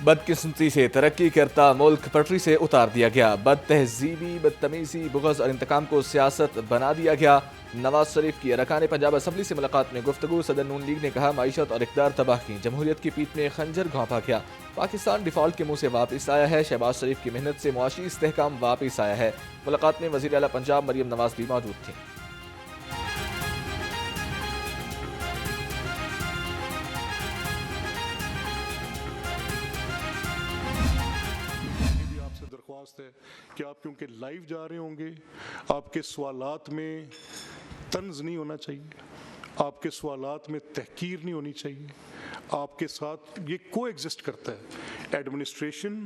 بدقسمتی سے ترقی کرتا ملک پٹری سے اتار دیا گیا، بد تہذیبی، بدتمیزی، بغض اور انتقام کو سیاست بنا دیا گیا۔ نواز شریف کی ارکان پنجاب اسمبلی سے ملاقات میں گفتگو۔ صدر نون لیگ نے کہا معیشت اور اقتدار تباہ کی، جمہوریت کی پیٹھ میں خنجر گھونپا گیا۔ پاکستان ڈیفالٹ کے منہ سے واپس آیا ہے، شہباز شریف کی محنت سے معاشی استحکام واپس آیا ہے۔ ملاقات میں وزیر اعلیٰ پنجاب مریم نواز بھی موجود تھیں۔ ہے کہ آپ کیونکہ لائیو جا رہے ہوں گے، آپ کے سوالات میں طنز نہیں ہونا چاہیے، آپ کے سوالات میں تحقیر نہیں ہونی چاہیے۔ آپ کے ساتھ یہ کو ایگزسٹ کرتا ہے، ایڈمنسٹریشن،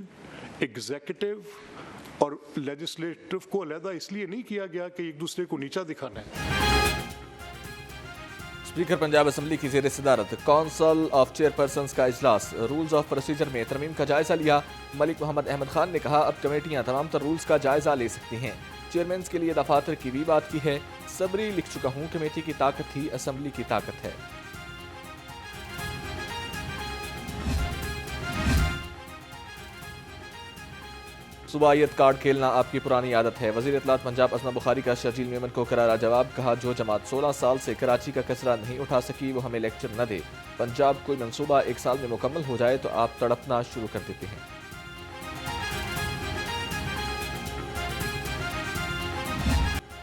ایگزیکٹو اور لیجسلیٹو کو علیحدہ اس لیے نہیں کیا گیا کہ ایک دوسرے کو نیچا دکھانا ہے۔ اسپیکر پنجاب اسمبلی کی زیر صدارت کونسل آف چیئرپرسنز کا اجلاس، رولز آف پروسیجر میں ترمیم کا جائزہ لیا۔ ملک محمد احمد خان نے کہا اب کمیٹیاں تمام تر رولز کا جائزہ لے سکتی ہیں۔ چیئرمینز کے لیے دفاتر کی بھی بات کی ہے، صبری لکھ چکا ہوں، کمیٹی کی طاقت ہی اسمبلی کی طاقت ہے۔ صوبائیت کارڈ کھیلنا آپ کی پرانی عادت ہے، وزیر اطلاعات پنجاب اسما بخاری کا شرجیل میمن کو کرارا جواب، کہا جو جماعت 16 سال سے کراچی کا کچرا نہیں اٹھا سکی وہ ہمیں لیکچر نہ دے۔ پنجاب کوئی منصوبہ 1 سال میں مکمل ہو جائے تو آپ تڑپنا شروع کر دیتے ہیں۔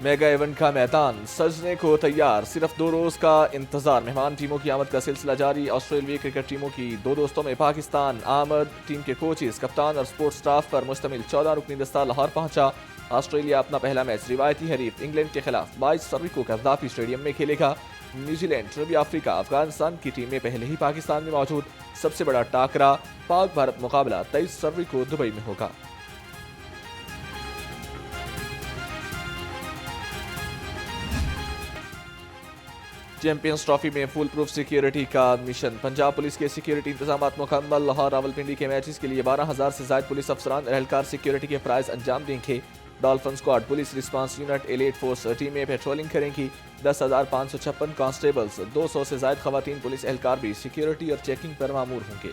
میگا ایونٹ کا میدان سجنے کو تیار، صرف 2 روز کا انتظار، مہمان ٹیموں کی آمد کا سلسلہ جاری۔ آسٹریلوی کرکٹ ٹیموں کی 2 دوستوں میں پاکستان آمد، ٹیم کے کوچز، کپتان اور سپورٹ سٹاف پر مشتمل 14 رکنی دستہ لاہور پہنچا۔ آسٹریلیا اپنا پہلا میچ روایتی حریف انگلینڈ کے خلاف 22 فروری کو قذافی اسٹیڈیم میں کھیلے گا۔ نیوزی لینڈ، جنوبی افریقہ، افغانستان کی ٹیمیں پہلے ہی پاکستان میں موجود۔ سب سے بڑا ٹاکرا پاک بھارت مقابلہ 23 فروری کو دبئی میں ہوگا۔ چیمپئنز ٹرافی میں فول پروف سیکیورٹی کا مشن، پنجاب پولیس کے سیکیورٹی انتظامات مکمل۔ لاہور راولپنڈی کے میچز کے لیے 12,000 سے زائد پولیس افسران اہلکار سیکیورٹی کے فرائض انجام دیں گے۔ Dolphin squad, police response unit, elite force ٹیمیں پیٹرولنگ کریں گی۔ 10,556 کانسٹیبلز، 200 سے زائد خواتین پولیس اہلکار بھی سیکیورٹی اور چیکنگ پر مامور ہوں گے۔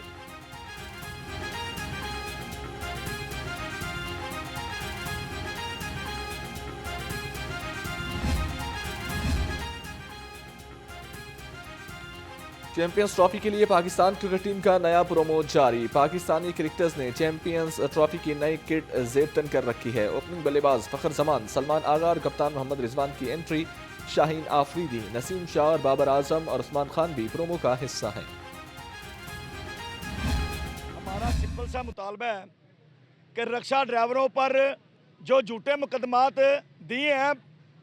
چیمپئنز ٹرافی کے لیے پاکستان کرکٹ ٹیم کا نیا پرومو جاری، پاکستانی کرکٹرز نے چیمپئنز ٹرافی کی نئی کٹ زیب تن کر رکھی ہے۔ اوپننگ بلے باز فخر زمان، سلمان آغا اور کپتان محمد رضوان کی انٹری، شاہین آفریدی، نسیم شاہ اور بابر اعظم اور عثمان خان بھی پرومو کا حصہ ہیں۔ ہمارا سمپل سا مطالبہ ہے کہ رکشہ ڈرائیوروں پر جو جھوٹے مقدمات دیے ہیں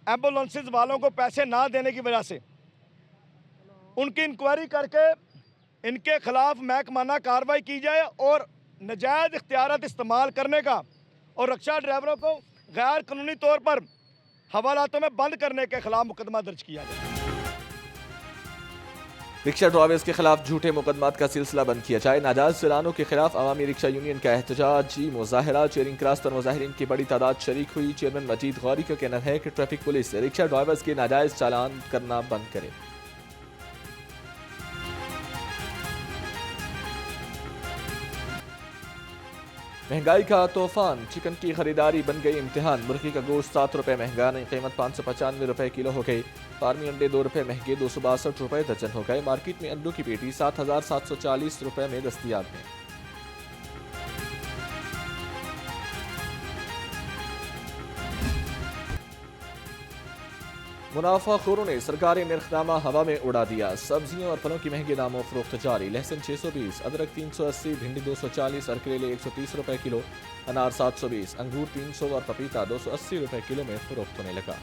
ایمبولینسز والوں کو پیسے نہ دینے کی وجہ سے، ان کی انکوائری کر کے ان کے خلاف محکمانہ کارروائی کی جائے اور ناجائز اختیارات استعمال کرنے کا اور رکشہ ڈرائیوروں کو غیر قانونی طور پر حوالاتوں میں بند کرنے کے خلاف مقدمہ درج کیا جائے۔ رکشہ ڈرائیورز کے خلاف جھوٹے مقدمات کا سلسلہ بند کیا جائے۔ ناجائز چلانوں کے خلاف عوامی رکشہ یونین کا احتجاجی مظاہرہ، چیئرنگ کراس پر مظاہرین کی بڑی تعداد شریک ہوئی۔ چیئرمین مجید غوری کا کہنا ہے کہ ٹریفک پولیس رکشہ ڈرائیورز کے ناجائز چالان کرنا بند کرے۔ مہنگائی کا طوفان، چکن کی خریداری بن گئی امتحان، مرغی کا گوشت 7 روپے مہنگا، نئی قیمت 595 روپے کلو ہو گئی۔ فارمی انڈے 2 روپے مہنگے، 262 روپے درجن ہو گئے۔ مارکیٹ میں انڈوں کی پیٹی 7,740 روپے میں دستیاب ہیں۔ منافع خوروں نے سرکاری نرخ نامہ ہوا میں اڑا دیا، سبزیوں اور پھلوں کی مہنگے داموں فروخت جاری۔ لہسن 620، ادرک 380، بھنڈی 240 اور کریلے 130 روپے کلو، انار 720، انگور 300 اور پپیتا 280 روپے کلو میں فروخت ہونے لگا۔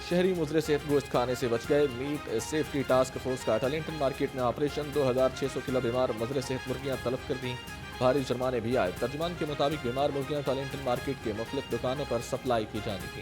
شہری مضر صحت گوشت کھانے سے بچ گئے، میٹ سیفٹی ٹاسک فورس کا ٹالنٹن مارکیٹ میں آپریشن، 2600 کلو بیمار مضر صحت مرغیاں طلب کر دیں، بھاری جرمانے بھی آئے۔ ترجمان کے مطابق بیمار مرغیاں ٹالنٹن مارکیٹ کے مختلف دکانوں پر سپلائی کی جانے گی۔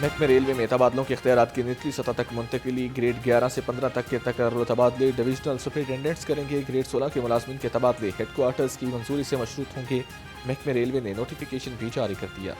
محکمہ ریلوے میں تبادلوں کے اختیارات کی نچلی سطح تک منتقلی، گریڈ 11 سے 15 تک کے تقرر و تبادلے، ڈویژنل سپرنٹینڈنٹس کریں گے، گریڈ 16 کے ملازمین کے تبادلے ہیڈ کوارٹرز کی منظوری سے مشروط ہوں گے۔ محکمہ ریلوے نے نوٹیفیکیشن بھی جاری کر دیا۔